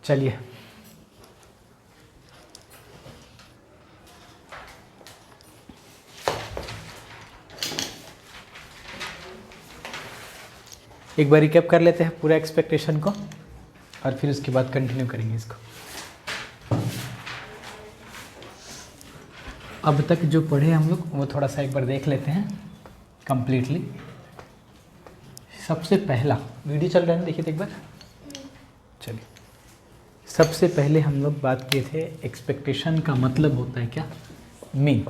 चलिए एक बार रिकैप कर लेते हैं पूरा एक्सपेक्टेशन को और फिर उसके बाद कंटिन्यू करेंगे इसको। अब तक जो पढ़े हम लोग वो थोड़ा सा एक बार देख लेते हैं कंप्लीटली। सबसे पहला वीडियो चल रहा है ना, देखिए तो एक बार। चलिए सबसे पहले हम लोग बात किए थे एक्सपेक्टेशन का मतलब होता है क्या, मीन।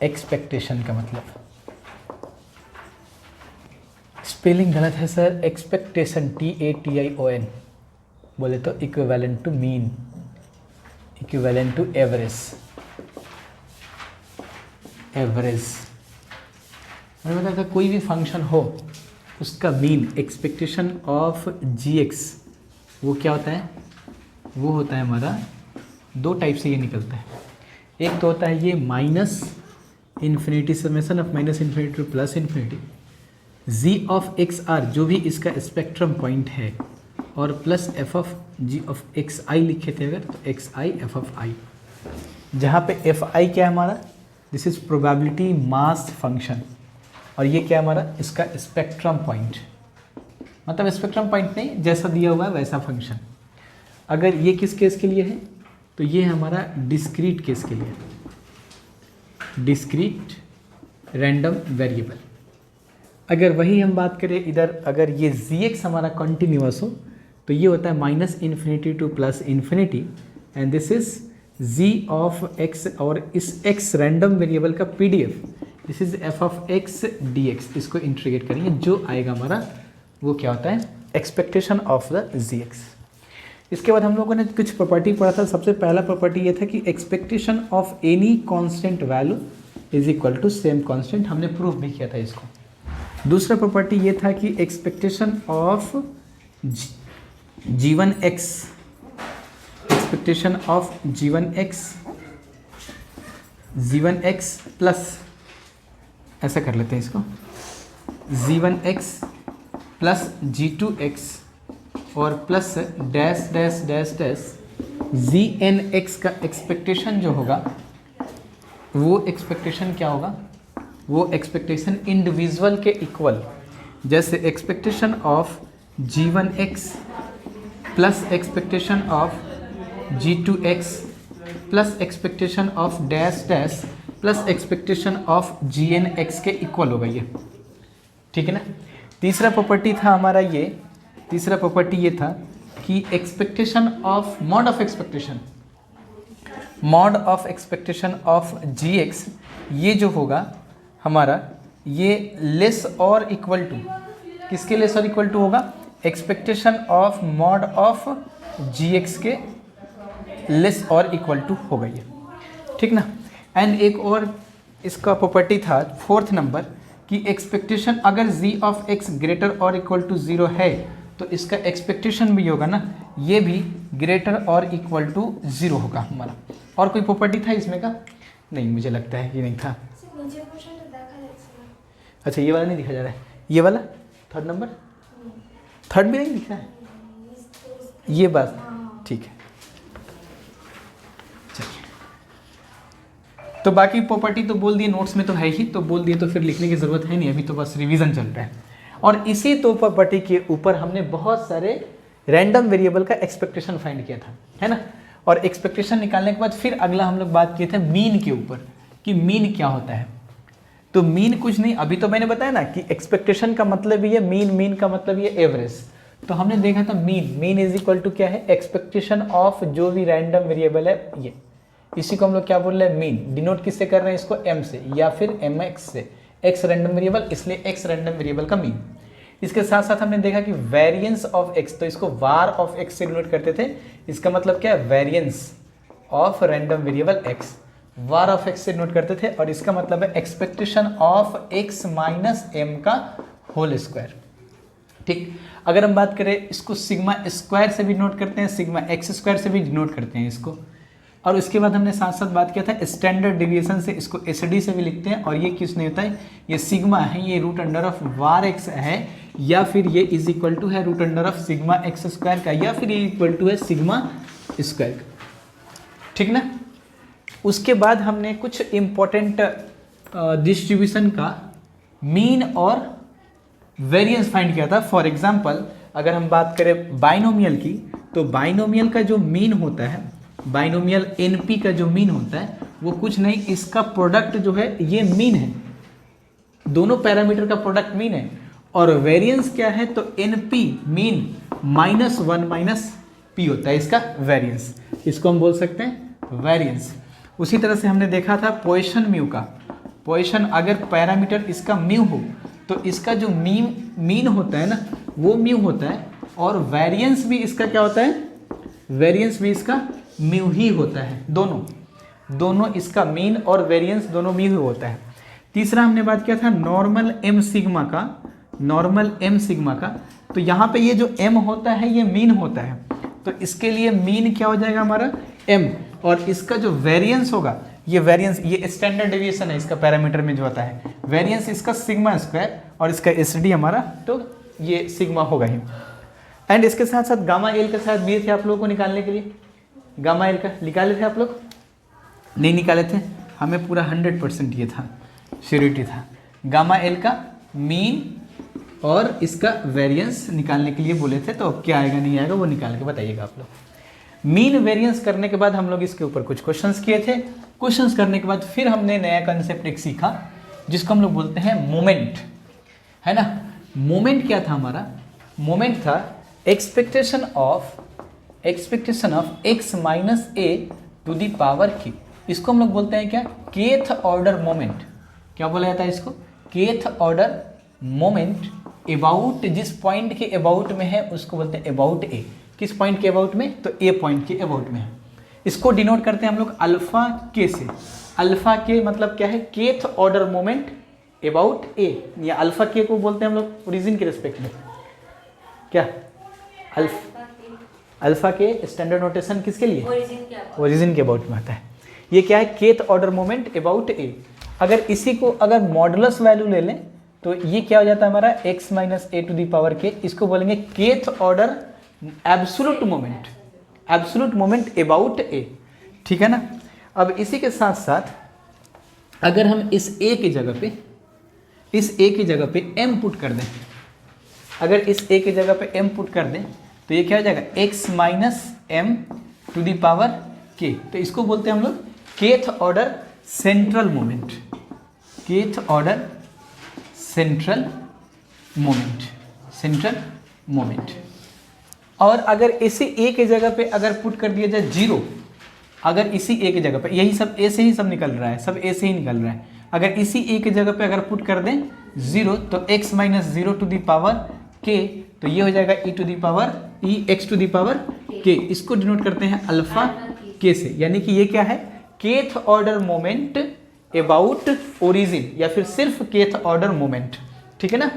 एक्सपेक्टेशन का मतलब, स्पेलिंग गलत है सर, एक्सपेक्टेशन TATION बोले तो equivalent to mean, equivalent to average. Average मैंने बताया था कोई भी फंक्शन हो उसका मीन, एक्सपेक्टेशन ऑफ GX वो क्या होता है, वो होता है हमारा दो टाइप से ये निकलता है। एक तो होता है ये minus infinity summation of minus infinity to plus infinity g of X R जो भी इसका स्पेक्ट्रम पॉइंट है, और plus f of g of X I लिखे थे अगर तो X I F of I, जहाँ पे एफ आई क्या है हमारा, this is probability mass function, और ये क्या है हमारा इसका स्पेक्ट्रम पॉइंट, मतलब स्पेक्ट्रम पॉइंट नहीं जैसा दिया हुआ है वैसा फंक्शन। अगर ये किस केस के लिए है तो ये हमारा डिस्क्रीट केस के लिए, डिस्क्रीट रैंडम वेरिएबल। अगर वही हम बात करें इधर, अगर ये GX हमारा कंटिन्यूअस हो तो ये होता है minus infinity to plus infinity, and this is g of x, और इस x रैंडम वेरिएबल का PDF, this is f of x dx। इसको इंटीग्रेट करेंगे, जो आएगा हमारा वो क्या होता है एक्सपेक्टेशन ऑफ द GX। इसके बाद हम लोगों ने कुछ प्रॉपर्टी पढ़ा था। सबसे पहला प्रॉपर्टी ये था कि expectation of any constant value is equal to same constant, हमने प्रूफ भी किया था इसको। दूसरा प्रॉपर्टी ये था कि expectation of G1x, expectation of G1x plus, ऐसा कर लेते हैं इसको, G1x प्लस G2x और plus dash dash dash dash GNX का एक्सपेक्टेशन जो होगा वो एक्सपेक्टेशन क्या होगा, वो एक्सपेक्टेशन इंडिविजुअल के इक्वल, जैसे expectation of G1x plus expectation of G2x plus expectation of dash dash plus expectation of GNX के इक्वल होगा ये, ठीक है ना। तीसरा प्रॉपर्टी था हमारा ये, तीसरा प्रॉपर्टी ये था कि expectation of mod of expectation, mod of expectation of GX ये जो होगा हमारा ये लेस और इक्वल टू, किसके लेस और इक्वल टू होगा, expectation of mod of GX के लेस और इक्वल टू होगा ये, ठीक ना। एंड एक और इसका प्रॉपर्टी था फोर्थ नंबर कि एक्सपेक्टेशन अगर g ऑफ x ग्रेटर और इक्वल टू 0 है तो इसका एक्सपेक्टेशन भी होगा ना, ये भी ग्रेटर और इक्वल टू 0 होगा हमारा। और कोई प्रॉपर्टी था इसमें का, नहीं मुझे लगता है ये नहीं था। अच्छा ये वाला नहीं दिखा जा रहा है, ये वाला थर्ड नंबर, थर्ड भी नहीं दिख रहा है ये बात, ठीक है चलिए। तो बाकी प्रॉपर्टी तो बोल दिए, नोट्स में तो है ही, तो बोल दिए तो फिर लिखने की ज़रूरत है नहीं, अभी तो बस रिवीजन चल रहा है। और इसी तो प्रॉपर्टी के ऊपर हमने बहुत सारे रैंडम वेरिएबल का एक्सपेक्टेशन फाइंड किया था, है ना। और एक्सपेक्टेशन निकालने के बाद फिर अगला हम लोग बात किए थे मीन के ऊपर कि मीन क्या होता है। तो मीन कुछ नहीं, अभी तो मैंने बताया ना कि एक्सपेक्टेशन का मतलब ये मीन, मीन का मतलब ये एवरेज। तो हमने देखा था मीन इज इक्वल टू क्या है, एक्सपेक्टेशन ऑफ जो भी रैंडम वेरिएबल है ये, इसी को हम लोग क्या बोल रहे हैं मीन। डिनोट किससे कर रहे हैं इसको, m से या फिर mx से, x रैंडम वेरिएबल इसलिए x रैंडम वेरिएबल का मीन। इसके साथ साथ हमने देखा कि वेरिएंस ऑफ x, तो इसको var ऑफ x से डिनोट करते थे, इसका मतलब क्या है variance of random variable x, var of x से डिनोट करते थे, और इसका मतलब है expectation of x minus m का होल स्क्वायर, ठीक। अगर हम बात करें इसको सिग्मा स्क्वायर से भी डिनोट करते हैं, सिग्मा एक्स स्क्वायर से भी डिनोट करते हैं इसको। और उसके बाद हमने साथ साथ बात किया था स्टैंडर्ड डिविएशन से, इसको एसडी से भी लिखते हैं, और ये किस नहीं होता है, ये सिग्मा है, ये root under of var x है, या फिर ये इज इक्वल टू है root under of sigma x square का, या फिर ये इक्वल टू है सिग्मा स्क्वायर का, ठीक ना। उसके बाद हमने कुछ इम्पोर्टेंट डिस्ट्रीब्यूशन का मीन और वेरिएंस फाइंड किया था। फॉर एग्जांपल अगर हम बात करें बाइनोमियल की, तो बाइनोमियल का जो मीन होता है, बाइनोमियल एनपी का जो मीन होता है वो कुछ नहीं, इसका प्रोडक्ट जो है ये मीन है, दोनों पैरामीटर का प्रोडक्ट मीन है। और वेरिएंस क्या है, तो एनपी मीन -1 माइनस पी होता है इसका वेरिएंस, इसको हम बोल सकते हैं वेरिएंस। उसी तरह से हमने देखा था पोजीशन म्यू का, पोजीशन अगर पैरामीटर इसका म्यू हो तो इसका जो मीन होता है ना वो म्यू होता है, और वेरिएंस भी इसका क्या होता है, वेरिएंस भी इसका म्यू ही होता है। दोनों इसका मीन और वेरिएंस दोनों म्यू ही होता है। तीसरा हमने बात किया था नॉर्मल एम सिग्मा का, नॉर्मल एम सिग्मा का, तो यहाँ पे ये जो एम होता है ये मीन होता है, तो इसके लिए मीन क्या हो जाएगा हमारा एम, और इसका जो वेरिएंस होगा, ये वेरिएंस ये स्टैंडर्ड डेविएशन है इसका पैरामीटर में जो होता है, वेरिएंस इसका सिग्मा स्क्वायर और इसका एसडी हमारा, तो ये सिग्मा होगा ही। एंड इसके साथ साथ गामा एल का शायद दिए थे आप लोगों को निकालने के लिए, गामा एल का निकाले थे आप लोग, नहीं निकाले थे, हमें पूरा 100% ये था, श्योरिटी था। गामा एल का मीन और इसका वेरिएंस निकालने के लिए बोले थे, तो क्या आएगा नहीं आएगा वो निकाल के बताइएगा आप लोग। मीन वेरिएंस करने के बाद हम लोग इसके ऊपर कुछ क्वेश्चंस किए थे, क्वेश्चंस करने के बाद फिर हमने नया कंसेप्ट एक सीखा जिसको हम लोग बोलते हैं मोमेंट, है ना। मोमेंट क्या था हमारा, मोमेंट था expectation of x minus a to the power k, इसको हम लोग बोलते हैं क्या, केथ ऑर्डर मोमेंट। क्या बोला जाता है इसको, केथ ऑर्डर मोमेंट अबाउट, जिस पॉइंट के अबाउट में है उसको बोलते हैं अबाउट ए। किस पॉइंट के अबाउट में, तो ए पॉइंट के अबाउट में है। इसको डिनोट करते हैं हम लोग अल्फा के से। अल्फा के मतलब क्या है, केथ ऑर्डर मोमेंट अबाउट ए, या अल्फा के को बोलते हैं हम लोग ओरिजिन के रिस्पेक्ट में, क्या अल्फा के स्टैंडर्ड नोटेशन किसके लिए, ओरिजिन के अबाउट में आता है। ये क्या है, केथ ऑर्डर मोमेंट अबाउट ए। अगर इसी को अगर मॉडुलस वैल्यू ले लें तो ये क्या हो जाता है हमारा x minus A to the power के, इसको बोलेंगे kth order absolute moment, absolute moment about A, ठीक है ना। अब इसी के साथ साथ अगर हम इस a की जगह पे, इस a की जगह पे m पुट कर दें, अगर इस a की जगह पे m पुट कर दें तो ये क्या हो जाएगा, x minus m to the power k, तो इसको बोलते हैं हम लोग kth order central moment, kth order central moment, central moment. और अगर इसी ए की जगह पे अगर पुट कर दिया जाए जीरो, अगर इसी ए की जगह पे, यही सब ए से ही सब निकल रहा है, सब ए से ही निकल रहा है, अगर इसी ए की जगह पे अगर पुट कर दें जीरो तो x minus zero to the power k, तो ये हो जाएगा e to the power e x to the power के, इसको डिनोट करते हैं अल्फा के से, यानी कि ये क्या है, kth order moment about origin, या फिर सिर्फ केथ ऑर्डर मोमेंट, ठीक है ना,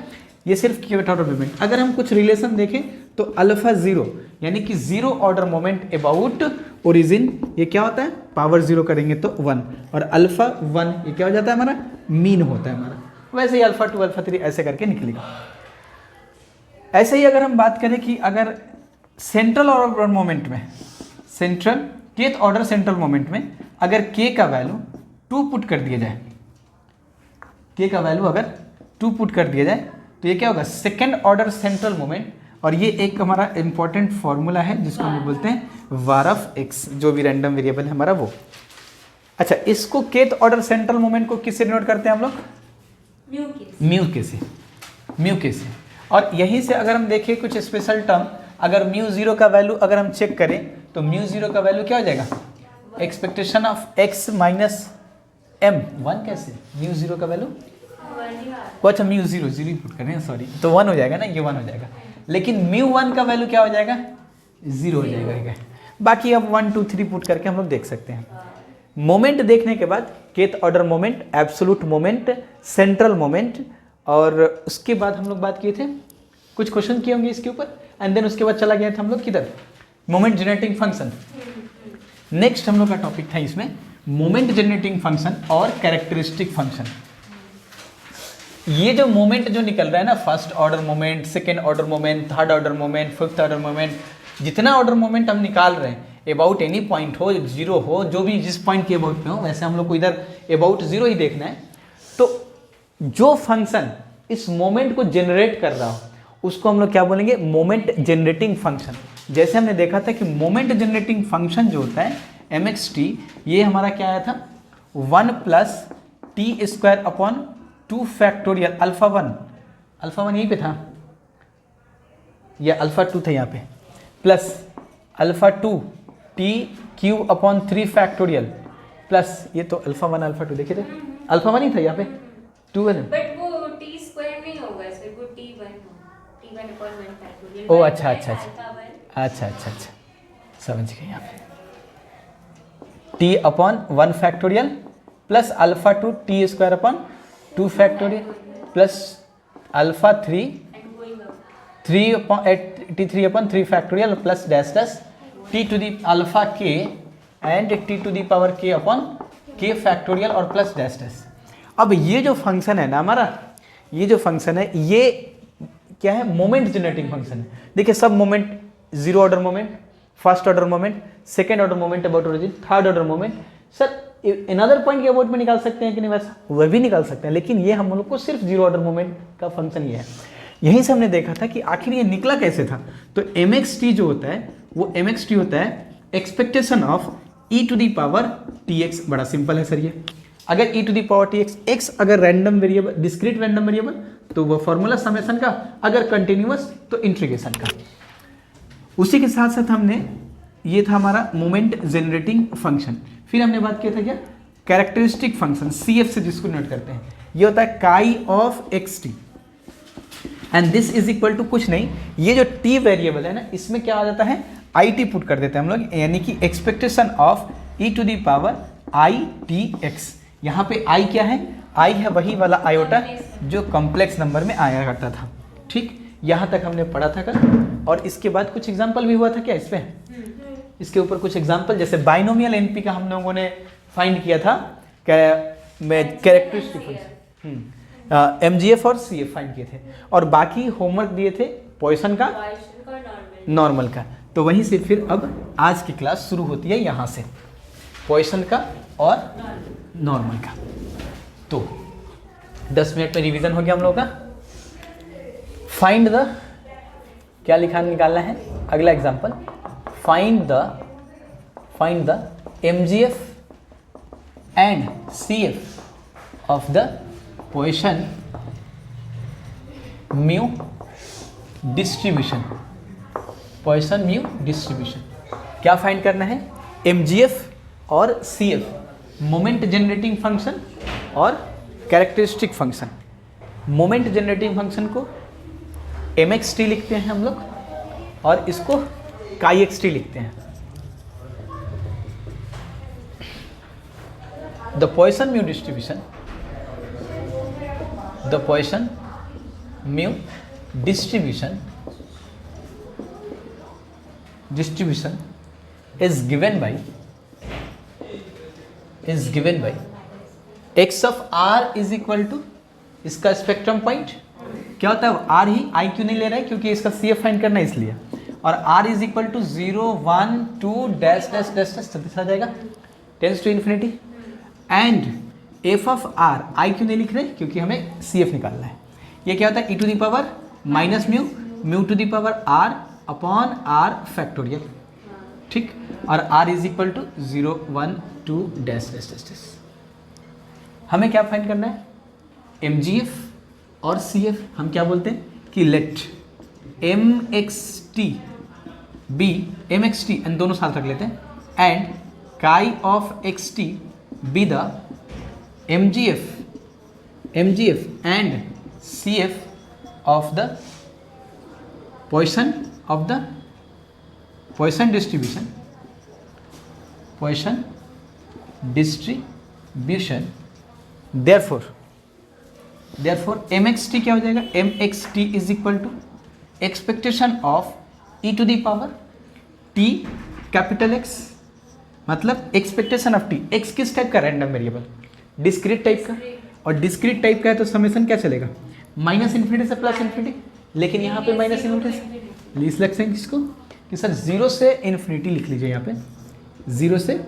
ये सिर्फ केथ ऑर्डर मोमेंट। अगर हम कुछ रिलेशन देखें तो अल्फा जीरो यानी कि zero order moment about origin, ये क्या होता है, पावर जीरो करेंगे तो 1, और अल्फा 1 ये क्या हो जाता है हमारा, मीन होता है हमारा। वैसे ही अल्फा 2 अल्फा 3 ऐसे करके निकलेगा। ऐसे ही अगर हम बात करें कि अगर सेंट्रल ऑर्डर मोमेंट में, central kth order central moment में अगर k का वैल्यू 2 पुट कर दिया जाए, k का वैल्यू अगर 2 पुट कर दिया जाए तो ये क्या होगा, सेकेंड ऑर्डर सेंट्रल मोमेंट। और ये एक हमारा इंपॉर्टेंट फॉर्मूला है जिसको हम बोलते हैं वार ऑफ एक्स, जो भी रैंडम वेरिएबल है हमारा वो। अच्छा, इसको केथ ऑर्डर सेंट्रल मोमेंट को किससे डिनोट करते हैं हम लोग, म्यू के से, म्यू के से। और यहीं से अगर हम देखें कुछ स्पेशल टर्म, अगर म्यू जीरो का वैल्यू अगर हम चेक करें तो म्यू जीरो का वैल्यू क्या हो जाएगा, expectation of x minus M, 1 कैसे, म्यू जीरो का वैल्यू, अच्छा म्यू जीरो जीरो पुट कर रहे हैं, सॉरी, तो 1 हो जाएगा ना, ये 1 हो जाएगा, लेकिन म्यू 1 का वैल्यू क्या हो जाएगा, 0 हो जाएगा। बाकी अब 1 2 3 पुट करके हम लोग देख सकते हैं। मोमेंट देखने के बाद kth order moment, absolute moment, central moment, और उसके बाद हम लोग बात किए थे, कुछ क्वेश्चन किए होंगे इसके ऊपर, एंड देन उसके बाद चला गया था हम लोग किधर, मोमेंट जनरेटिंग फंक्शन। नेक्स्ट हम लोग का टॉपिक था इसमें मोमेंट जनरेटिंग फंक्शन और कैरेक्टरिस्टिक फंक्शन। ये जो मोमेंट जो निकल रहा है ना, first order moment, second order moment, third order moment, fifth order moment, जितना ऑर्डर मोमेंट हम निकाल रहे हैं, अबाउट एनी पॉइंट हो, जीरो हो, जो भी जिस पॉइंट के अबाउट में हो, वैसे हम लोग को इधर अबाउट जीरो ही देखना है। तो जो फंक्शन इस मोमेंट को जनरेट कर रहा हो उसको हम लोग क्या बोलेंगे, मोमेंट जनरेटिंग फंक्शन। जैसे हमने देखा था कि मोमेंट जनरेटिंग फंक्शन जो होता है mxt, ये हमारा क्या आया था, 1 plus T square upon 2 factorial alpha one यहीं पे था, या अल्फा 2 था यहाँ पे, plus alpha 2 T cube upon 3 factorial plus, ये तो अल्फा 1 अल्फा 2 देखे थे, अल्फा 1 ही था यहाँ पे, 2 है। बट वो टी स्क्वायर नहीं होगा इसमें, वो टी1 अपॉन 1 फैक्टोरियल। ओ अच्छा, समझ गए यहाँ पे, T upon 1 factorial plus alpha 2 T square upon 2 factorial plus alpha 3 upon 3 factorial plus dash dash T to the alpha K and T to the power K upon K factorial और plus dash dash. अब ये जो function है ना हमारा, ये जो function है ये क्या है, मोमेंट जनरेटिंग फंक्शन है। देखिए सब moment, zero order moment, first order moment, second order moment about origin, third order moment, sir another point के अबाउट में निकाल सकते हैं कि नहीं, वैसा वह भी निकाल सकते हैं, लेकिन ये हम लोग को सिर्फ जीरो ऑर्डर मोमेंट का फंक्शन ये है। यहीं से हमने देखा था कि आखिर ये निकला कैसे था। तो mxt जो होता है वो mxt होता है expectation of e to the power tx। बड़ा सिंपल है सर ये, अगर e to the power tx, x अगर random variable, discrete random variable तो वो फॉर्मूला समेशन का, अगर कंटिन्यूअस तो इंटीग्रेशन का। उसी के साथ साथ हमने, ये था हमारा मोमेंट जनरेटिंग फंक्शन। फिर हमने बात किया था क्या, कैरेक्टरिस्टिक फंक्शन, CF से जिसको नोट करते हैं, ये होता है chi of xt and this is equal to कुछ नहीं, ये जो t वेरिएबल है ना, इसमें क्या आ जाता है, it पुट कर देते हैं हम लोग, यानी कि expectation of e to the power itx। यहाँ पे i क्या है, i है वही वाला आयोटा जो कॉम्प्लेक्स नंबर में आया करता था। ठीक, यहाँ तक हमने पढ़ा था कल, और इसके बाद कुछ एग्जाम्पल भी हुआ था क्या इस पे, इसके ऊपर कुछ एग्जाम्पल, जैसे बाइनोमियल एनपी का हम लोगों ने फाइंड किया था, कैरेक्टरिस्टिक MGF और CF फाइंड किए थे, और बाकी होमवर्क दिए थे पॉइसन का, नॉर्मल का। तो वहीं से फिर अब आज की क्लास शुरू होती है, यहाँ से पॉइसन का और नॉर्मल का। तो 10 मिनट में रिवीजन हो गया हम लोगों का। फाइंड द, क्या लिखा निकालना है, अगला example, find the MGF and CF of the position mu distribution. Position mu distribution क्या फाइंड करना है, MGF और CF, मोमेंट जनरेटिंग फंक्शन और characteristic function. Moment generating function को mxt लिखते हैं हम लोग, और इसको chi-xt लिखते हैं। The position mu distribution, the Poisson mu distribution is given by x of r is equal to, इसका स्पेक्ट्रम पॉइंट क्या होता है, r ही, i क्यों नहीं ले रहा है, क्योंकि इसका CF फाइंड करना है इसलिए, और r is equal to 0 1 2 dash dash dash dash आ जाएगा, tends to infinity, and f of r, i क्यों नहीं लिख रहे, क्योंकि हमें CF निकालना है। ये क्या होता है, e to the power minus mu to the power r upon r factorial. ठीक, और r is equal to 0 1 2 dash dash dash dash. हमें क्या फाइंड करना है, MGF और CF। हम क्या बोलते हैं कि let mxt be, mxt and दोनों साथ रख लेते हैं, and chi of xt be the MGF and CF of the Poisson distribution therefore mxt क्या हो जाएगा, mxt is equal to expectation of e to the power t capital X, मतलब expectation of t, x किस type का, random variable, discrete type का, और discrete type का है तो समेशन क्या चलेगा, माइनस इन्फिनिटी से प्लस इन्फिनिटी, लेकिन यहाँ पे माइनस इन्फिनिटी से लीस्ट लग सकते इसको कि सर 0 से इन्फिनिटी लिख लीजिए यहाँ पे, 0 से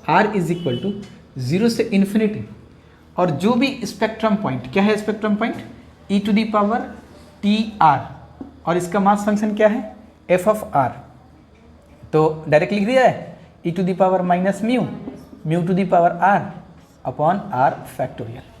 r इज इक्वल टू 0 से इन्फिनिटी, और जो भी स्पेक्ट्रम पॉइंट, क्या है spectrum point, e to the power T R, और इसका मास फंक्शन क्या है, f ऑफ r, तो डायरेक्ट लिख दिया है e to the power minus mu, mu to the power r upon r factorial.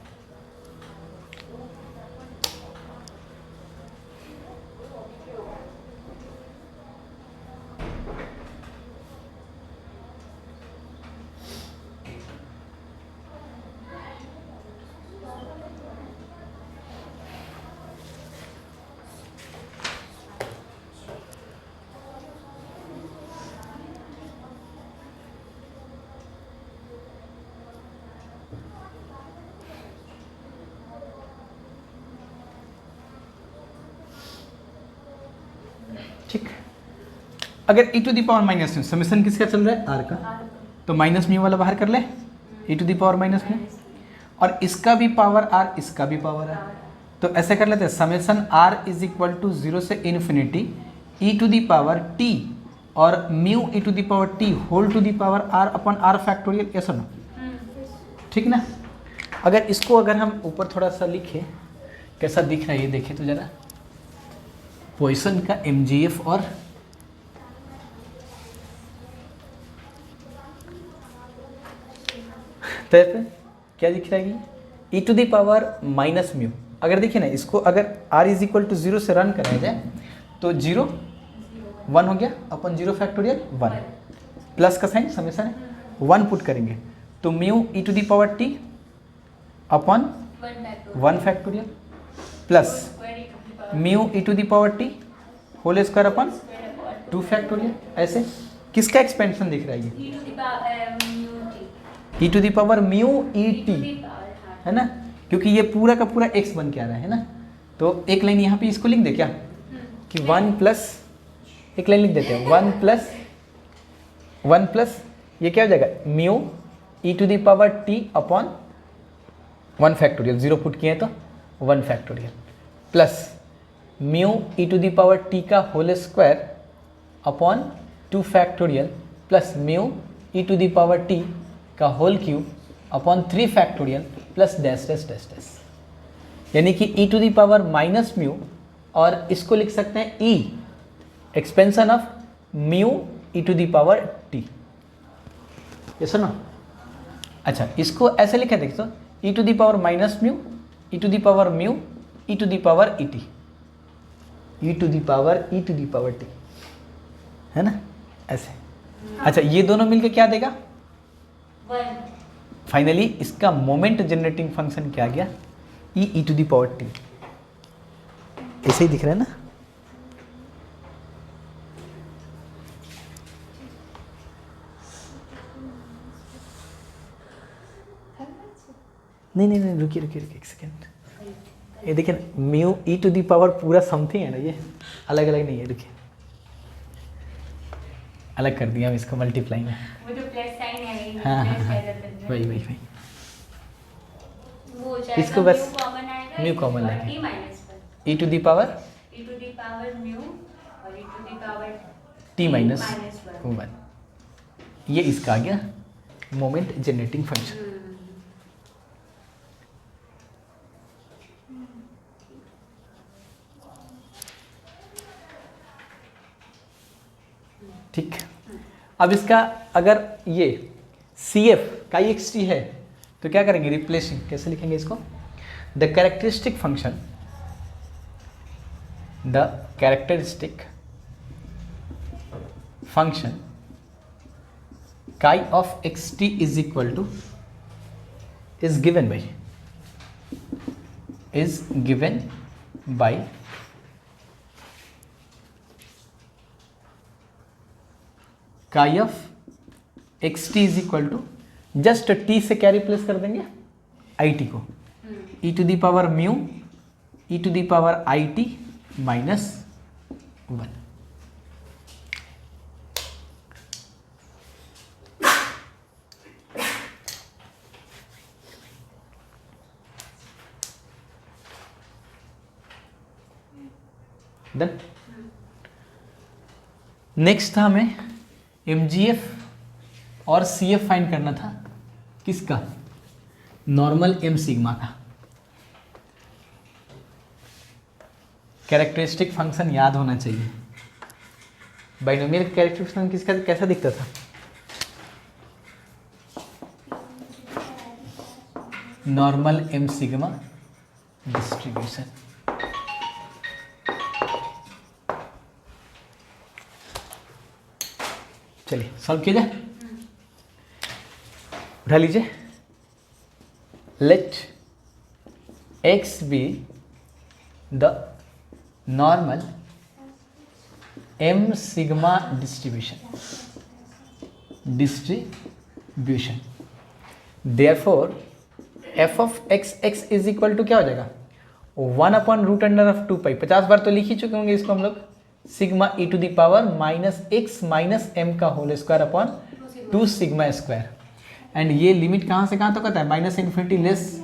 ठीक, अगर e to the power minus mu, summation किसका चल रहा है, r का, तो माइनस म्यू वाला बाहर कर ले, e to the power minus mu, और इसका भी पावर r, इसका भी पावर r, तो ऐसे कर लेते हैं summation r is equal to 0 से infinity e to the power t और mu e to the power t whole to the power r upon r factorial, ऐसा ना, ठीक ना। अगर इसको अगर हम ऊपर थोड़ा सा लिखें, कैसा दिख रहा है ये देखें तो जरा, पॉइसन का mgf और तो क्या दिख रहा है, e to the power minus mu, अगर देखिए ना इसको, अगर r इज इक्वल टू 0 से रन कराया जाए तो 0 1 हो गया अपन 0 फैक्टोरियल 1, प्लस का साइन समेशन है, 1 पुट करेंगे तो mu e to the power t upon 1 factorial plus mu e to the power t whole square upon 2 factorial. ऐसे किसका एक्सपेंशन दिख रहा है ये, e to the power mu E T, है ना, क्योंकि ये पूरा का पूरा x बन के आ रहा है ना, तो एक लाइन यहाँ पे इसको लिख दे क्या कि 1 प्लस, एक लाइन लिख देते हैं 1 प्लस ये क्या हो जाएगा mu e to the power t upon 1 factorial, 0 put किए तो 1 factorial plus mu e to the power t का whole square upon 2 factorial plus mu e to the power t का whole cube upon 3 factorial plus dash dash dash dash, यानी कि e to the power minus mu, और इसको लिख सकते हैं e expansion of mu e to the power t, ये सुनो। अच्छा इसको ऐसे लिखा देख तो e to the power minus mu, e to the power mu, e to the power e t, e to the power t, है ना ऐसे। अच्छा ये दोनों मिलके क्या देगा, फाइनली इसका मोमेंट जनरेटिंग फंक्शन क्या गया, e to the power t, ऐसे ही दिख रहा है ना। नहीं रुकिए एक सेकेंड, ये देखिए ना mu e to the power पूरा समथिंग है ना, ये अलग अलग नहीं है, रुकिए अलग कर दिया हम इसको मल्टीप्लाई में, वो जो प्लस साइन है हाँ वही वो इसको बस कॉमन आएगा, म्यू कॉमन t लेंगे, minus e to the power mu और e to the power t minus 1, ये इसका आ गया मोमेंट जनरेटिंग फंक्शन। ठीक, अब इसका अगर ये CF का EXT है तो क्या करेंगे, रिप्लेसिंग, कैसे लिखेंगे इसको, the characteristic function chi of xt is equal to is given by chi of xt is equal to, just t से क्या रिप्लेस कर देंगे, it को, e to the power mu e to the power it minus 1। Done. Next था हमें MGF और CF find करना था। किसका? नॉर्मल M सिग्मा का। कैरेक्टरिस्टिक फंक्शन याद होना चाहिए। बाइनोमियल कैरेक्टरिस्टिक फंक्शन किसका कैसा दिखता था? Normal M sigma distribution. चलिए सॉल्व किया जाए। उठा लीजिए। Let x be the normal M sigma distribution. Therefore f of x is equal to क्या हो जाएगा? 1/√2 पाई। 50 बार तो लिख ही चुके होंगे इसको हम लोग। Sigma e to the power -x minus m का whole square upon 2 sigma square. And ये लिमिट कहाँ से कहाँ तक होता है? -∞ Less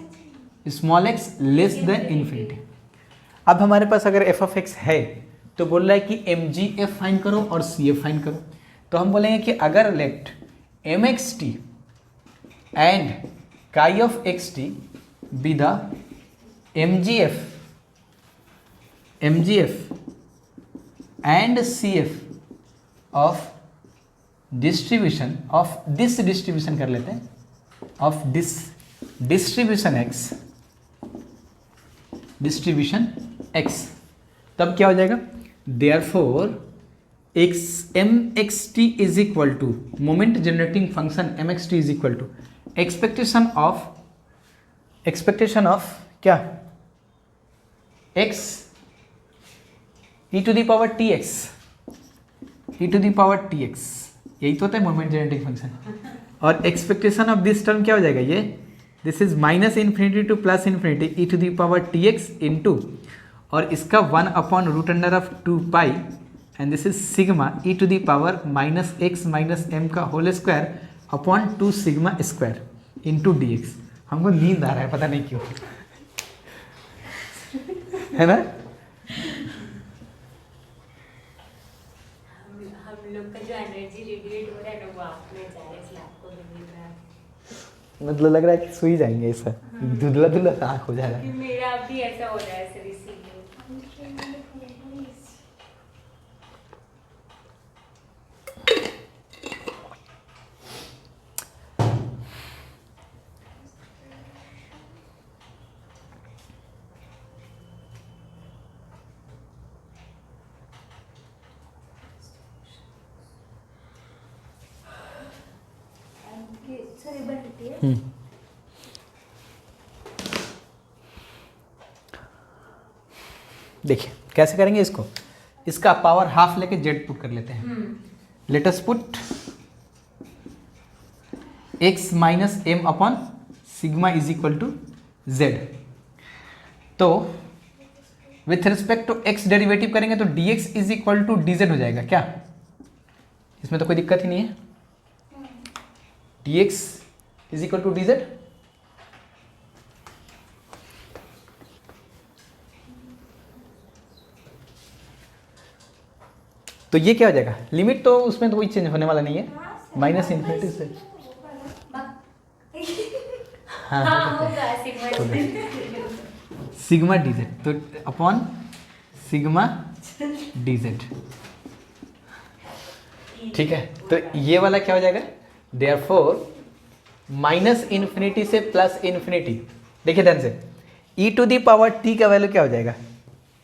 small x less than infinity. अब हमारे पास अगर f ऑफ x है तो बोल रहा है कि MGF फाइंड करो और CF फाइंड करो। तो हम बोलेंगे कि अगर let mxt and chi of xt be the MGF and CF of distribution of this distribution कर लेते हैं, of this distribution x, तब क्या हो जाएगा? therefore mxt is equal to moment generating function mxt is equal to expectation of क्या? x e to the power tx, यही तो होता है मोमेंट जेनेटिक फंक्शन। और एक्सपेक्टेशन ऑफ दिस टर्म क्या हो जाएगा? ये this is -∞ to +∞ e to the power tx into, और इसका 1/√2 pi, and this is sigma e to the power -x minus m का whole square upon 2 sigma square into dx। हमको नींद आ रहा है, पता नहीं क्यों, है ना? हम लोग का जो एनर्जी रेडिएट हो रहा है ना वो आप में जा रहा है, इसलिए आपको भी मिल रहा है। मतलब लग रहा है कि सो ही जाएंगे, ऐसा धुंधला धुंधला सा आँख हो जा रहा है। मेरा भी ऐसा हो रहा है सर, इसीलिए। देखिए कैसे करेंगे इसको। इसका पावर हाफ लेके जेड पुट कर लेते हैं। Let us put x minus m upon sigma is equal to z। तो with respect to x derivative करेंगे तो dx is equal to dz हो जाएगा क्या? इसमें तो कोई दिक्कत ही नहीं है। dx is equal to dz। तो ये क्या हो जाएगा? लिमिट तो उसमें तो कोई चेंज होने वाला नहीं है, -∞ से। सिग्मा dz, तो अपॉन सिग्मा dz, ठीक है। तो ये वाला क्या हो जाएगा? देयरफॉर -∞ से +∞। देखिए ध्यान से, e to the power t का वैल्यू क्या हो जाएगा?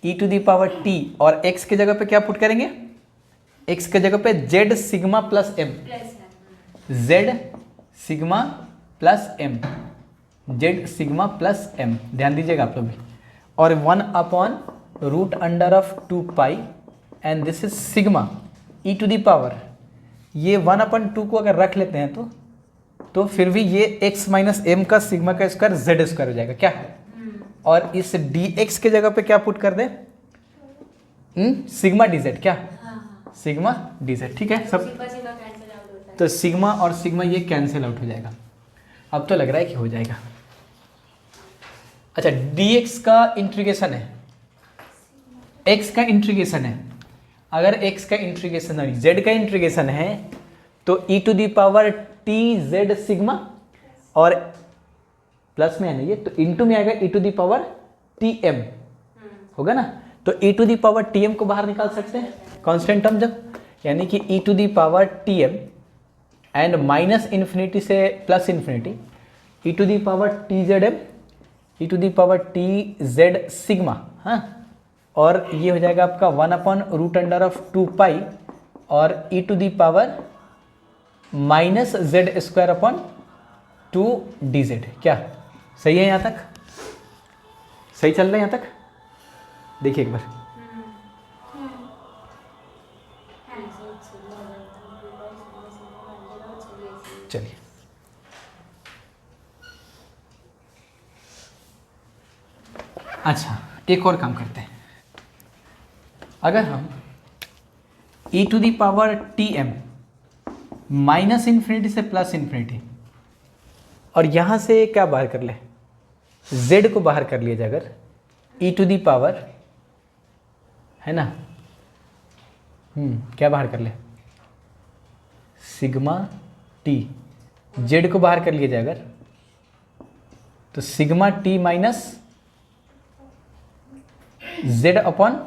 e to the power t, और x के जगह पे क्या पुट करेंगे? x के जगह पे z sigma plus m, z sigma plus m, z sigma plus m, ध्यान दीजिएगा आप लोग भी। और 1/√2 pi, and this is sigma e to the power, ये 1/2 को अगर रख लेते हैं तो फिर भी ये x माइनस m का सिग्मा का स्क्वायर z स्क्वायर हो जाएगा क्या? और इस dx के जगह पे क्या पुट कर दे? सिग्मा dz, क्या? सिग्मा dz, ठीक है सब। तो सिग्मा और सिग्मा ये कैंसिल आउट हो जाएगा। अब तो लग रहा है कि हो जाएगा। अच्छा, dx का इंटीग्रेशन है x का इंटीग्रेशन है, अगर x का इंटीग्रेशन और z का इंटीग्रेशन है तो e to the power T Z sigma, और प्लस में है ना ये, तो इनटू में आएगा e to the power T M होगा ना। तो e to the power T M को बाहर निकाल सकते हैं कांस्टेंट टर्म जब, यानी कि e to the power T M and minus infinity से plus infinity e to the power T Z M, e to the power T Z sigma, हाँ, और ये हो जाएगा आपका 1/√2 और e to the power minus Z square upon 2 D Z. क्या सही है यहाँ तक? सही चल रहा है यहाँ तक? देखिए एक बार, चलिए अच्छा एक और काम करते हैं। अगर हम e to the power T M minus infinity से प्लस इन्फिनिटी, और यहाँ से क्या बाहर कर ले, z को बाहर कर लिया जाए अगर, e टू दी पावर है ना, क्या बाहर कर ले, सिग्मा टी, z को बाहर कर लिया जाए अगर, तो sigma T minus z upon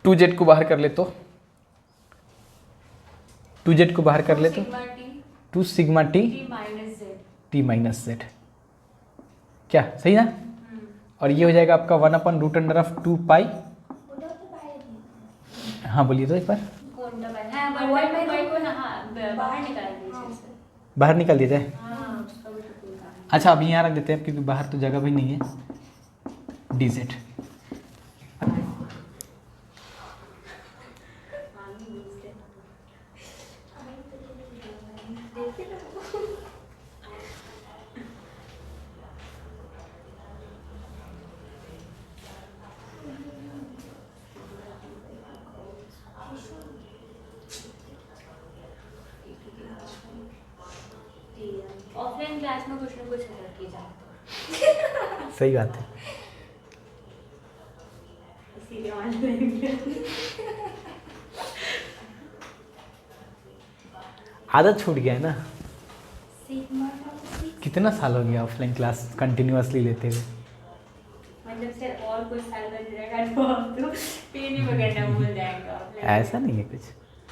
2z को बाहर कर ले तो 2z को बाहर कर ले तो 2 sigma T T minus Z. क्या सही ना? और ये हो जाएगा आपका 1/√2 पाई। हाँ बोलिए तो एक बार, बाहर निकाल दिया जाए। अच्छा अभी यहाँ रख देते हैं क्योंकि बाहर तो जगह भी नहीं है, डी जेड। ऑफलाइन क्लास में कुछ ना कुछ अलग की जाए। सही बात है। इसीलिए ऑनलाइन आदत छूट गया है ना। कितना साल हो गया ऑफलाइन क्लास कंटिन्यूअसली लेते हुए? मतलब सर और कुछ साल बच जाएगा तो आप तो पे नहीं वगैरह भूल जाएगा। ऐसा नहीं है कुछ।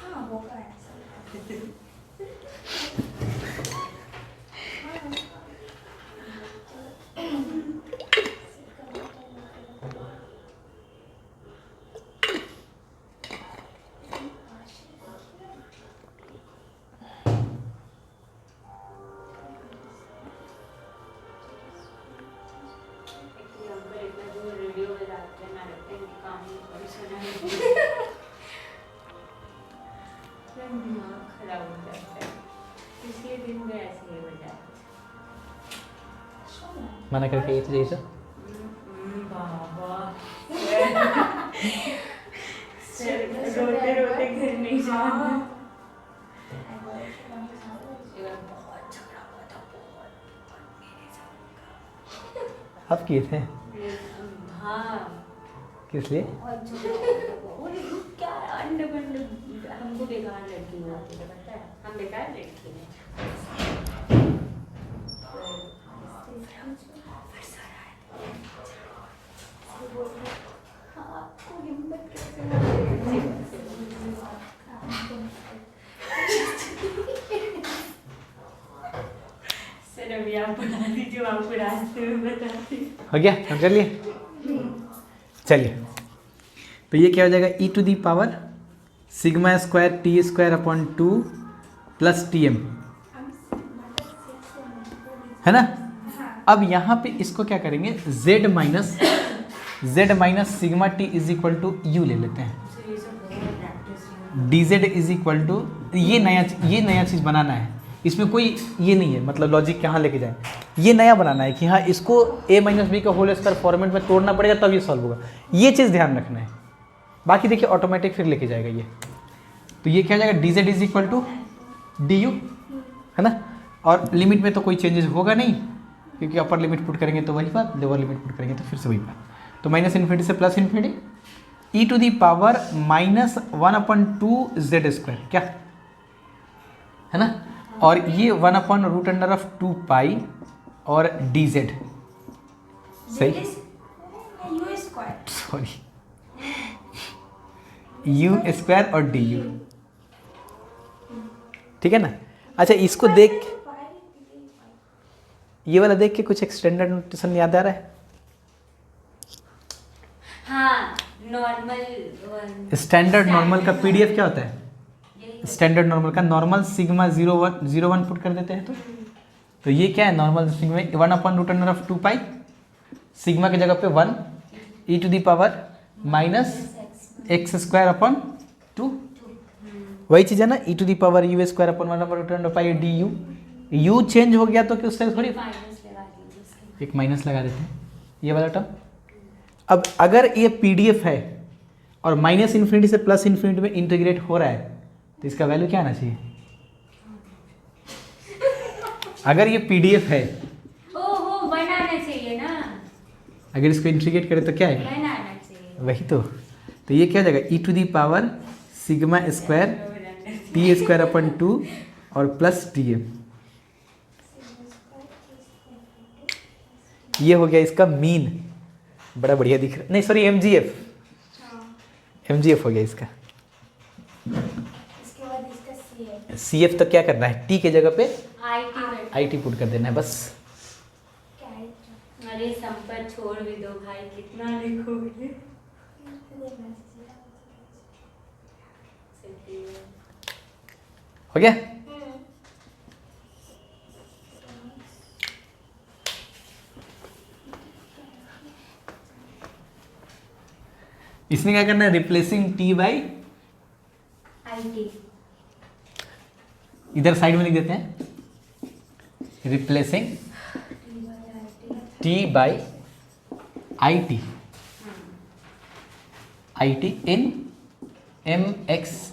हाँ होगा ऐसा। मना करके ये तो जैसा रोते रोते घर नहीं जाना। आप किए थे? हाँ किस लिए? क्या अंडे बंडे हमको बेकार लड़की होती है, पता है हम बेकार लड़की हैं। आपको हिम्मत कैसे सर अभी आप बता दीजिए, आपको रास्ते में बताती। हो गया, हम कर लिए। चलिए तो ये क्या हो जाएगा, e to the power sigma square T square upon 2 plus T M, है ना। अब यहाँ पे इसको क्या करेंगे, z minus sigma T is equal to U ले लेते हैं, D Z is equal to, ये नया चीज़ बनाना है, इसमें कोई ये नहीं है, मतलब लॉजिक कहाँ लेके जाए, ये नया बनाना है कि हाँ इसको a माइनस बी का होल स्क्वायर फॉर्मेट में तोड़ना पड़ेगा तब ये सॉल्व होगा, ये चीज़ ध्यान रखना है। बाकी देखिए ऑटोमेटिक फिर लेके जाएगा ये। तो ये क्या हो जाएगा, D Z is equal to D U, है ना। और लिमिट में तो कोई चेंजेस होगा नहीं क्योंकि अपर लिमिट पुट करेंगे तो वही बात, लोअर लिमिट पुट करेंगे तो फिर से वही बात। तो माइनस इन्फिनिटी से plus infinity E to the power -1/2z², क्या है ना, और ये 1/√2π और dz, सही, यू स्क्वायर, सॉरी u² और du, ठीक है ना। अच्छा इसको देख, ये वाला देख के कुछ एक्सटेंडेड नोटेशन याद आ रहा है? हाँ नॉर्मल, स्टैंडर्ड नॉर्मल का पीडीएफ क्या होता है? स्टैंडर्ड नॉर्मल का नॉर्मल सिग्मा 0.1 पुट कर देते हैं तो ये क्या है? नॉर्मल सिग्मा 1/√2π, सिग्मा की जगह पे 1 e to the power -x²/2, वही चीज़ है ना, e to the power u²/1/√2π du। u change हो गया तो कि उससे थोड़ी एक माइनस लगा देते हैं, ये वाला टर्म। अब अगर ये पीडीएफ है और माइनस इन्फिनिटी से प्लस इन्फिनिटी में इंटीग्रेट हो रहा है तो इसका वैल्यू क्या आना चाहिए? अगर ये पीडीएफ है, ओहो बनाना चाहिए ना, अगर इसको इंटीग्रेट करें तो क्या है? बनाना चाहिए, वही तो ये क्या हो जाएगा? e to the power sigma square t²/2 और प्लस dm, ये हो गया इसका मीन। बड़ा बढ़िया दिख रहा, नहीं सॉरी mgf हो गया इसका। इसके बाद इसका cf तो क्या करना है? t के जगह पे IT it पुट कर देना है बस। अरे संपर छोड़ भी दो भाई, कितना लिखोगे। हो गया? इसमें क्या करना है? रिप्लेसिंग t बाई, IT इधर साइड में लिख देते हैं, replacing t by IT in mxt,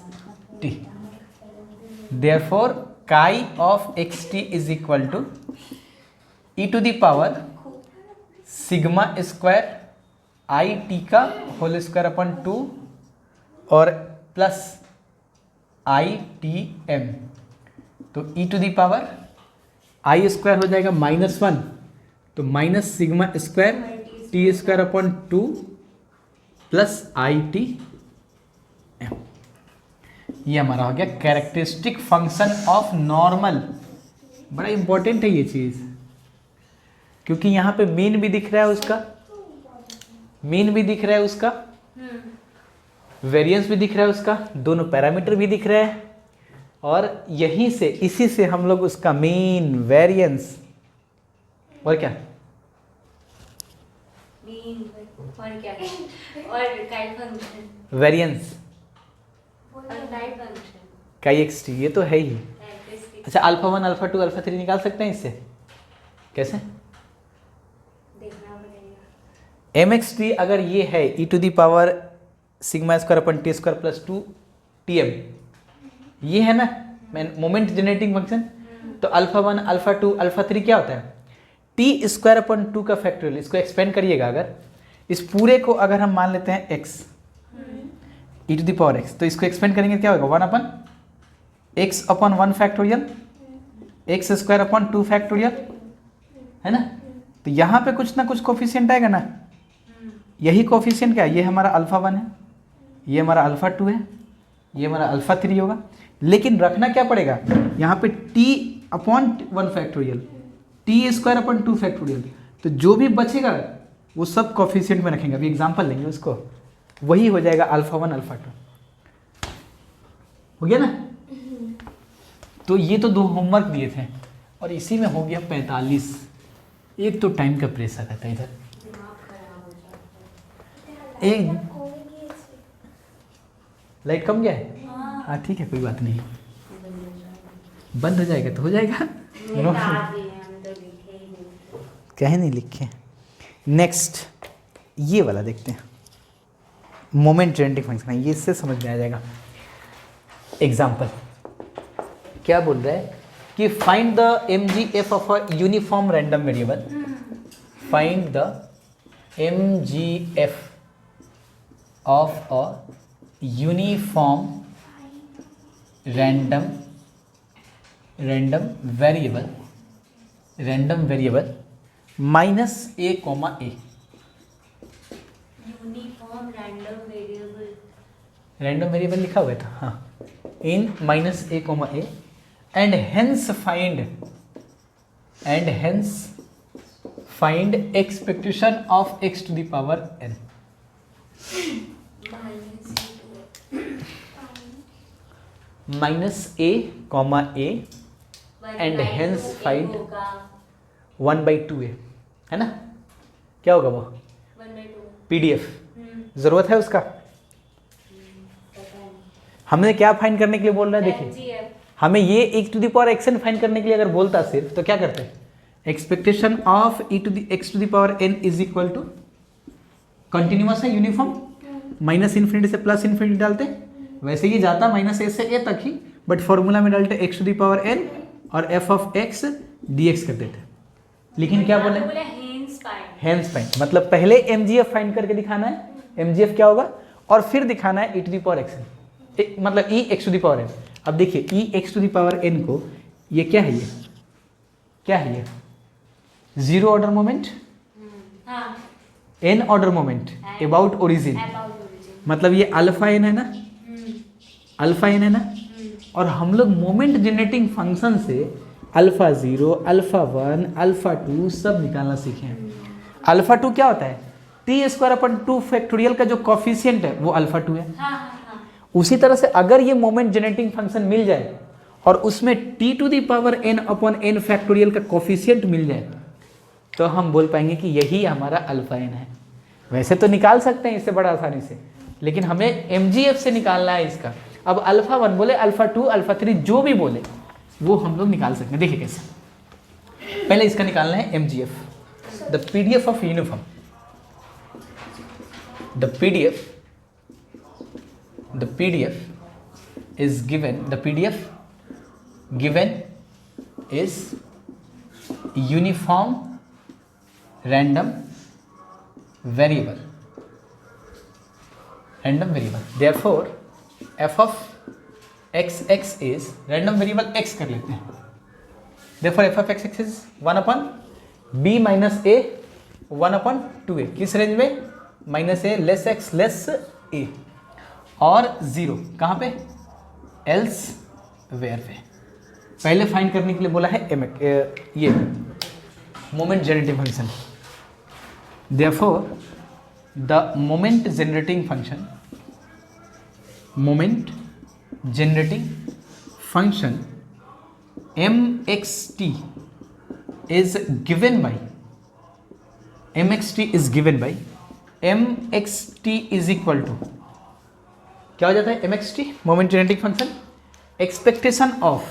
therefore chi of xt is equal to e to the power sigma square IT का होल²/2 और प्लस ITM, तो e to the power I² हो जाएगा -1, तो minus sigma square t²/2 plus ITM, ये हमारा हो गया कैरेक्टरिस्टिक फंक्शन ऑफ नॉर्मल। बड़ा इंपॉर्टेंट है ये चीज़, क्योंकि यहाँ पे मीन भी दिख रहा है उसका, मीन भी दिख रहा है उसका, वेरिएंस भी दिख रहा है उसका, दोनों पैरामीटर भी दिख रहे हैं, और यहीं से इसी से हम लोग उसका मीन, वेरिएंस और क्या, मीन और क्या है, और काई फंक्शन, वेरिएंस और काई फंक्शन, काई xt, ये तो है ही। कैरेक्टरिस्टिक अच्छा α1 α2 α3 निकाल सकते हैं इससे, कैसे? देखना पड़ेगा। mxt अगर ये है e to the power σ²/t² plus 2 tm, ये है ना मोमेंट जनरेटिंग फंक्शन, तो α1 α2 α3 क्या होता है? t²/2 का फैक्टोरियल। इसको एक्सपेंड करिएगा, अगर इस पूरे को अगर हम मान लेते हैं x e to the power x, तो इसको एक्सपेंड करेंगे क्या होगा? 1/x/1 फैक्टोरियल x²/2 फैक्टोरियल, है ना। तो यहाँ पे कुछ ना कुछ कोफिशिएंट आएगा ना, यही कोफिशिएंट क्या है? ये हमारा α1 है, ये हमारा α2 है, ये हमारा α3 होगा। लेकिन रखना क्या पड़ेगा यहाँ पे? t/1 फैक्टोरियल t²/2 फैक्टोरियल, तो जो भी बचेगा वो सब कोफिशिएंट में रखेंगे। अभी एग्जांपल लेंगे उसको, वही हो जाएगा α1 α2, हो गया ना। तो ये तो 2 होमवर्क दिए थे और इसी में हो गया 45। एक तो टाइम का प्रेशर रहता है इधर, एक लाइट कम गया है, हाँ ठीक है, कोई बात नहीं, बंद हो जाएगा तो हो जाएगा, कहे नहीं लिखे। नेक्स्ट ये वाला देखते हैं, मोमेंट जनरेटिंग फंक्शन है, ये इससे समझ में आ जाएगा। एग्जाम्पल क्या बोल रहा है कि find the mgf of a uniform random variable find the MGF of a uniform random variable minus a comma a। Uniform random variable लिखा हुआ था, हाँ, in minus a comma a and hence find expectation of x to the power n। Minus a comma a and hence find 1/2a, है ना? क्या होगा वो? 1/2 PDF। जरूरत है उसका? हमने क्या फाइंड करने के लिए बोल रहा है? देखिए, हमें ये x to the power xn find करने के लिए अगर बोलता सिर्फ, तो क्या करते हैं? Expectation of x to the power n is equal to, continuous है, यूनिफॉर्म, माइनस इन्फिनिटी से प्लस इन्फिनिटी डालते, वैसे ही जाता माइनस a से a तक ही, बट फॉर्मूला में डालते x to the power n और f ऑफ x dx करते थे। लेकिन क्या बोले? हेंस फाइंड, मतलब पहले MGF फाइंड करके दिखाना है, MGF क्या होगा, और फिर दिखाना है e to the power xn, मतलब e x to the power n। अब देखिए e x to the power n को, ये क्या है, ये क्या है, ये zero order moment, n order moment about origin, मतलब ये अल्फा n है ना, अल्फा n है ना, और हम लोग मोमेंट जनरेटिंग फंक्शन से अल्फा 0, अल्फा 1, अल्फा 2 सब निकालना सीखे हैं। अल्फा 2 क्या होता है? t² फैक्टोरियल का जो कॉफिशिएंट है वो अल्फा 2 है। उसी तरह से अगर ये मोमेंट जनरेटिंग फंक्शन मिल जाए और उसमें t to the power n upon n factorial का कॉफिशिएंट मिल जाए, तो हम बोल पाएंगे कि यही हमारा अल्फा n है। वैसे तो निकाल सकते हैं इससे बड़ा आसानी से, लेकिन हमें MGF से निकालना है इसका। अब अल्फा 1 बोले, अल्फा 2, अल्फा 3 जो भी बोले वो हम लोग निकाल सकते हैं। देखिए कैसे, पहले इसका निकालना है MGF, the PDF of uniform, the PDF is given, the PDF given is uniform random variable, therefore f of x is random variable x कर लेते हैं, therefore f of x is 1 upon b minus a 1 upon 2a, किस range में? Minus a less x less a, और 0 कहाँ पे? Else where पे। पहले फाइंड करने के लिए बोला है ये moment generating function, therefore the moment generating function mxt is given by mxt is equal to, क्या हो जाता है mxt? Moment generating function expectation of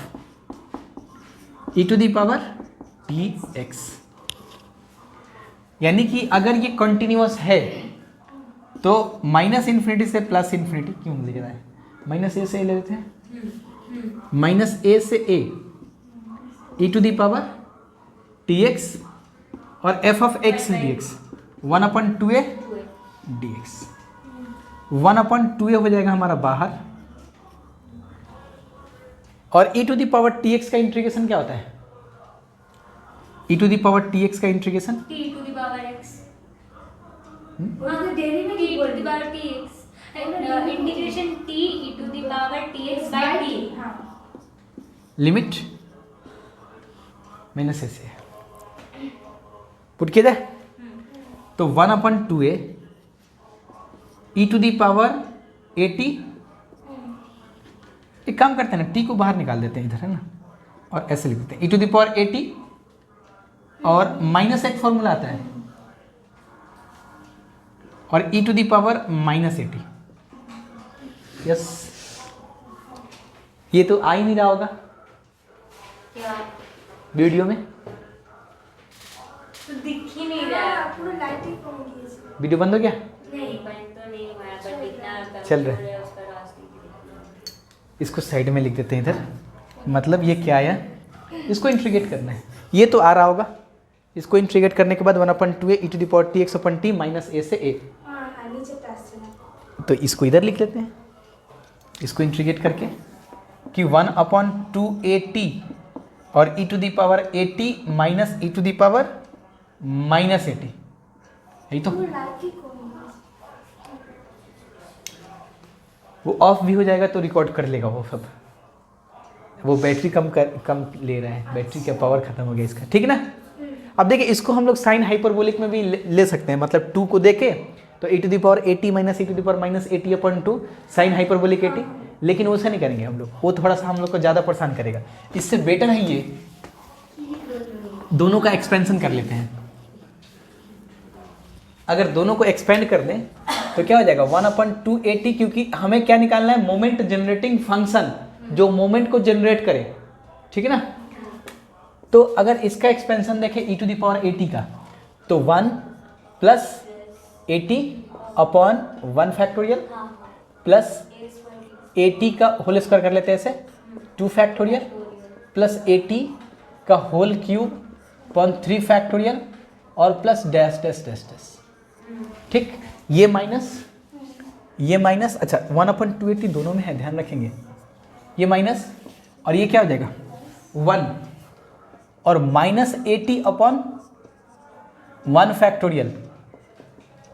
e to the power dx, यानी कि अगर ये कंटिन्यूअस है तो माइनस इन्फिनिटी से प्लस इन्फिनिटी, क्यों लिख रहा है? माइनस ए से ए ले लेते हैं, माइनस ए से A e to the power dx और f of x dx 1/2a dx, 1/2a हो जाएगा हमारा बाहर, और e to the power tx का इंटीग्रेशन क्या होता है? e to the power tx का integration t to the power x, t to the power tx, integration t e to the power tx by t, limit minus से put किया जाए तो 1/2a e to the power at, एक काम करते हैं ना, t को बाहर निकाल देते हैं इधर, है ना, और ऐसे लिख देते हैं e to the power at, और माइनस एक फॉर्मूला आता है, और e to the power -at। Yes, ये तो आ ही नहीं रहा होगा क्या वीडियो में, तो दिख ही नहीं रहा, पूरा लाइटिंग कम हो गई है। वीडियो बंद हो गया, नहीं बंद तो नहीं हुआ, बट दिखना चल रहा है। उसका रास्ते। इसको साइड में लिख देते हैं इधर, मतलब ये क्या आया, इसको इंटीग्रेट करना है, ये तो आ रहा होगा, इसको इंटीग्रेट करने के बाद 1/2 e to the power tx upon t minus a से a, नीचे प्लस है। तो इसको इधर लिख लेते हैं, इसको इंटीग्रेट करके कि 1/2at और e to the power at minus e to the power minus at, यही तो। वो ऑफ भी हो जाएगा तो रिकॉर्ड कर लेगा वो सब, वो बैटरी कम ले रहा है, बैटरी का पावर खत्म हो गया इसका, ठीक है ना। अब देखिए इसको हम लोग साइन हाइपरबोलिक में भी ले सकते हैं, मतलब 2 को देके तो e to the power at minus e to the power minus at/2 sine hyperbolic at, लेकिन वैसा नहीं करेंगे हम लोग, वो थोड़ा सा हम लोग को ज़्यादा परेशान करेगा। इससे बेटर है ये दोनों का एक्सपेंशन कर लेते हैं। अगर दोनों को एक्सपेंड कर दें तो क्या हो जाएगा 1/2at, क्योंकि हमें क्या निकालना है, मोमेंट जनरेटिंग फंक्शन जो मोमेंट को जनरेट करे, ठीक है ना। तो अगर इसका एक्सपेंशन देखें e to the power at का, तो 1 plus at/1 factorial plus at का होल स्क्वायर कर लेते हैं ऐसे 2 फैक्टोरियल प्लस at का होल क्यूब 3 फैक्टोरियल और plus dash dash dash dash, ठीक। ये माइनस अच्छा 1/2at दोनों में है, ध्यान रखेंगे, ये माइनस और ये क्या हो जाएगा 1 और माइनस at/1 फैक्टोरियल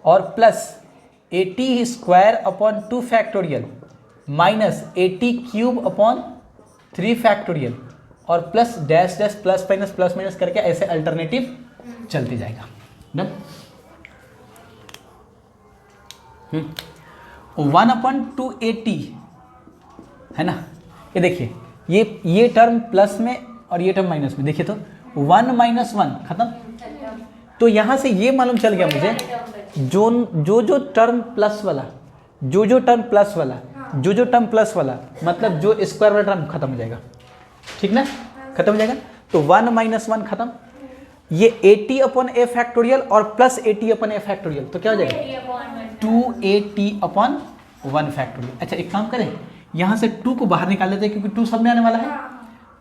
और plus at² 2 factorial minus at³ 3 factorial और plus dash dash plus minus करके ऐसे अल्टरनेटिव चलते जाएगा। डन। 1/2at है ना, ये देखिए ये टर्म प्लस में और ये टर्म माइनस में, देखिए तो 1 - 1 खत्म। तो यहाँ से ये मालूम चल गया मुझे जो टर्म प्लस वाला जो टर्म प्लस वाला मतलब जो स्क्वायर वाला टर्म खत्म हो जाएगा, ठीक ना, खत्म हो जाएगा। तो 1 - 1 खत्म, ये at/a फैक्टोरियल और प्लस at/a फैक्टोरियल, तो क्या हो जाएगा 2at/1 फैक्टोरियल। अच्छा एक काम करें, यहाँ से 2 को बाहर निकाल लेते हैं क्योंकि 2 सब में आने वाला है।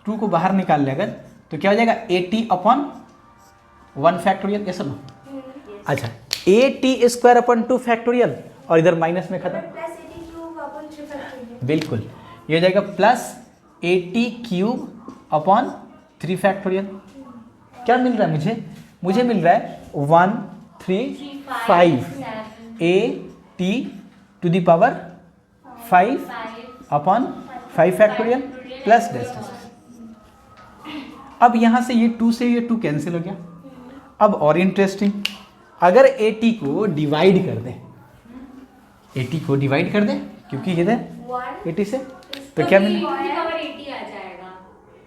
2 को बाहर निकाल ले अगर तो क्या हो जाएगा at/1 फैक्टोरियल, ये सब। अच्छा at² 2 फैक्टोरियल और इधर माइनस में खत्म, बिल्कुल ये हो जाएगा प्लस at³ 3 फैक्टोरियल। क्या मिल रहा है मुझे मिल रहा है 1 3 5 at⁵ factorial plus dash dash. अब यहाँ से ये 2 से ये 2 कैंसिल हो गया। अब और इंटरेस्टिंग, अगर at को डिवाइड कर दें क्योंकि ये 80 से, तो क्या मिलेगा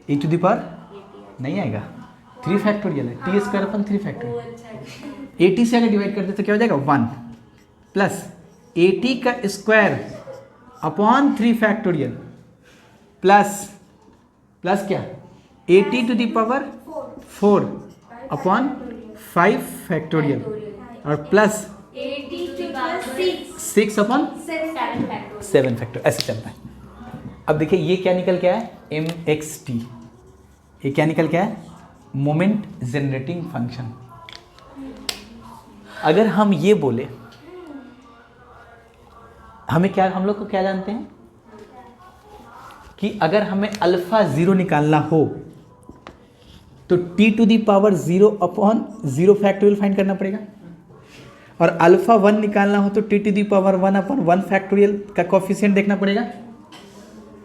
e टू द पावर नहीं आएगा 3 फैक्टोरियल है, t² 3 फैक्टोरियल। 80 से अगर डिवाइड करते तो क्या हो जाएगा 1 प्लस at² 3 फैक्टोरियल प्लस क्या at to the power 4/5 factorial और प्लस 6/7 फैक्टोरियल, ऐसे चलता है। अब देखिए ये क्या निकल के आया mxt, ये क्या निकल के आया मोमेंट जनरेटिंग फंक्शन। अगर हम ये बोले हमें क्या, हम लोग को क्या जानते हैं कि अगर हमें अल्फा 0 निकालना हो तो t to the power 0/0 factorial find करना पड़ेगा, और अल्फा 1 निकालना हो तो t to the power 1/1 factorial का कोफिशिएंट देखना पड़ेगा,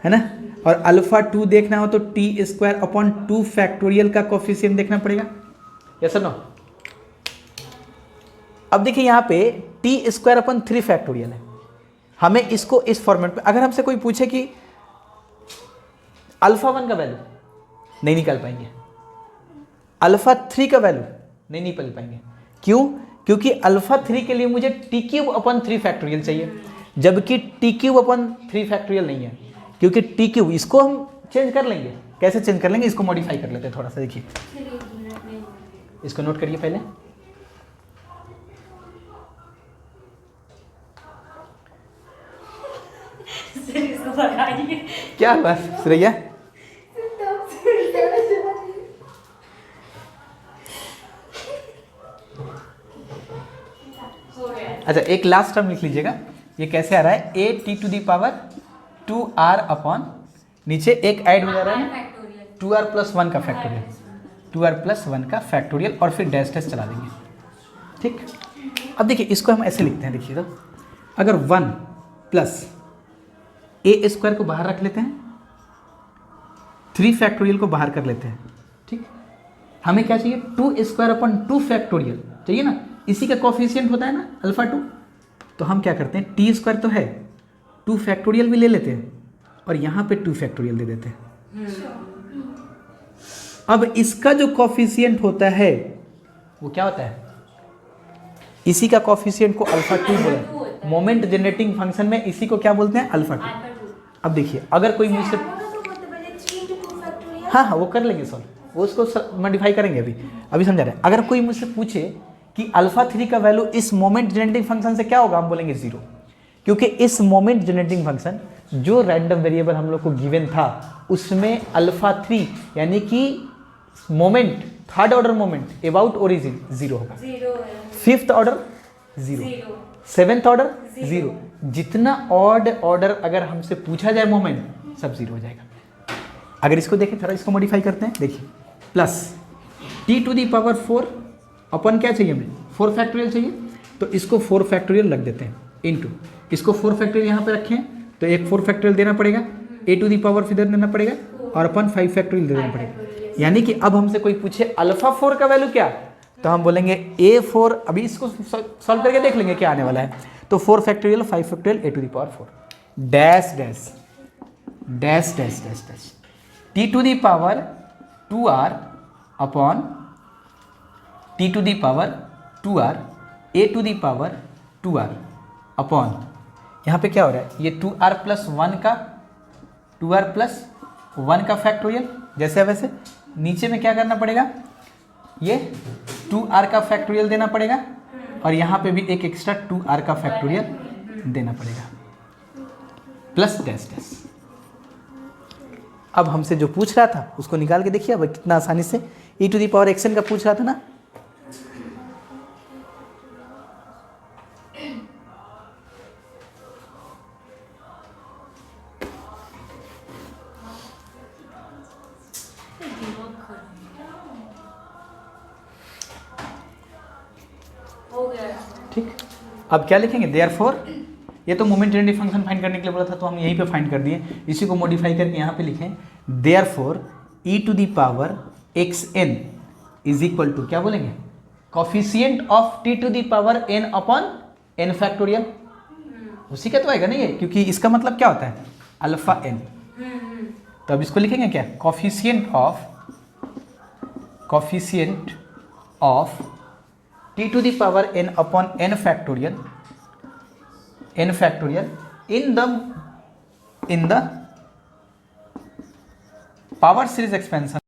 है ना। और अल्फा 2 देखना हो तो t² 2 फैक्टोरियल का कोफिशिएंट देखना पड़ेगा, यस और नो। अब देखिए यहाँ पे t² 3 फैक्टोरियल है, हमें इसको इस फॉर्मेट पे, अगर हमसे कोई पूछे कि अल्फा 1 का वैल्यू, नहीं निकाल पाएंगे। अल्फा 3 का वैल्यू नहीं निकाल पाएंगे, क्यों? क्योंकि अल्फा 3 के लिए मुझे t³ 3 फैक्टोरियल चाहिए, जबकि t³ 3 फैक्टोरियल नहीं है, क्योंकि t³ इसको हम चेंज कर लेंगे। कैसे चेंज कर लेंगे, इसको मॉडिफाई कर लेते हैं थोड़ा सा। देखिए इसको नोट करिए पहले, क्या बात श्रेया, अच्छा एक लास्ट टर्म लिख लीजिएगा, ये कैसे आ रहा है, a t to the power 2r upon नीचे एक ऐड हो जा रहा है ना, 2r प्लस 1 का फैक्टोरियल, 2r प्लस 1 का फैक्टोरियल और फिर डैश डैश चला देंगे। ठीक, अब देखिए इसको हम ऐसे लिखते हैं, देखिए तो अगर 1 प्लस ए स्क्वायर को बाहर रख लेते हैं, 3 फैक्टोरियल को बाहर कर लेते हैं। ठीक, हमें क्या चाहिए, 2 स्क्वायर अपॉन 2 फैक्टोरियल चाहिए ना, इसी का कोफिशिएंट होता है ना अल्फा 2। तो हम क्या करते हैं, टी स्क्वायर तो है, 2 फैक्टोरियल भी ले लेते हैं और यहाँ पे 2 फैक्टोरियल दे देते हैं। अब इसका जो कोफिशिएंट होता है वो क्या होता है, इसी का कोफिशिएंट को अल्फा 2 बोलते हैं। मोमेंट जनरेटिंग फंक्शन में इसी को क्या बोलते हैं, अल्फा 2। अब देखिए अगर कोई मुझसे, हाँ हाँ वो कर लेंगे सॉल्व, वो उसको मॉडिफाई करेंगे, अभी समझा रहे हैं। अगर कोई मुझसे पूछे कि अल्फा 3 का वैल्यू इस मोमेंट जनरेटिंग फंक्शन से क्या होगा, हम बोलेंगे 0, क्योंकि इस मोमेंट जनरेटिंग फंक्शन जो रैंडम वेरिएबल हम लोग को गिवन था उसमें अल्फा 3 यानी कि moment, third order moment about origin 0 होगा, 5th ऑर्डर 0, 7th ऑर्डर 0, जितना ऑड ऑर्डर अगर हमसे पूछा जाए मोमेंट सब 0 हो जाएगा। अगर इसको देखें थोड़ा, इसको मॉडिफाई करते हैं, देखिए plus t to the power 4 upon क्या चाहिए हमें, 4 फैक्टोरियल चाहिए, तो इसको 4 फैक्टोरियल रख देते हैं इनटू, इसको 4 फैक्टोरियल यहाँ पे रखें तो एक 4 फैक्टोरियल देना पड़ेगा, ए टू दी पावर फिर देना पड़ेगा और अपन 5 फैक्टोरियल देना पड़ेगा। यानी कि अब हमसे कोई पूछे अल्फा 4 का वैल्यू क्या, तो हम बोलेंगे A4, अभी इसको सॉल्व करके देख लेंगे क्या आने वाला है। तो 4 factorial 5 factorial a to the power 4 dash dash dash dash dash dash T to the power 2r upon t to the power 2r a to the power 2r upon, यहाँ पे क्या हो रहा है, ये 2r प्लस 1 का 2r plus 1 का factorial, जैसे वैसे नीचे में क्या करना पड़ेगा, ये 2r का फैक्टोरियल देना पड़ेगा और यहाँ पे भी एक एक्स्ट्रा 2r का फैक्टोरियल देना पड़ेगा प्लस डैश डैश। अब हमसे जो पूछ रहा था उसको निकाल के देखिए, अब कितना आसानी से e to the power xn का पूछ रहा था ना, ठीक। अब क्या लिखेंगे, देयरफॉर, ये तो मोमेंट जनरेटिंग फंक्शन फाइंड करने के लिए बोला था तो हम यहीं पे फाइंड कर दिए, इसी को मॉडिफाई करके यहाँ पे लिखें, therefore e to the power xn is equal to, क्या बोलेंगे, coefficient of t to the power n upon n factorial, उसी का तो आएगा ना ये, क्योंकि इसका मतलब क्या होता है, अल्फा n। तो अब इसको लिखेंगे क्या, coefficient of t to the power n upon n factorial in the power series expansion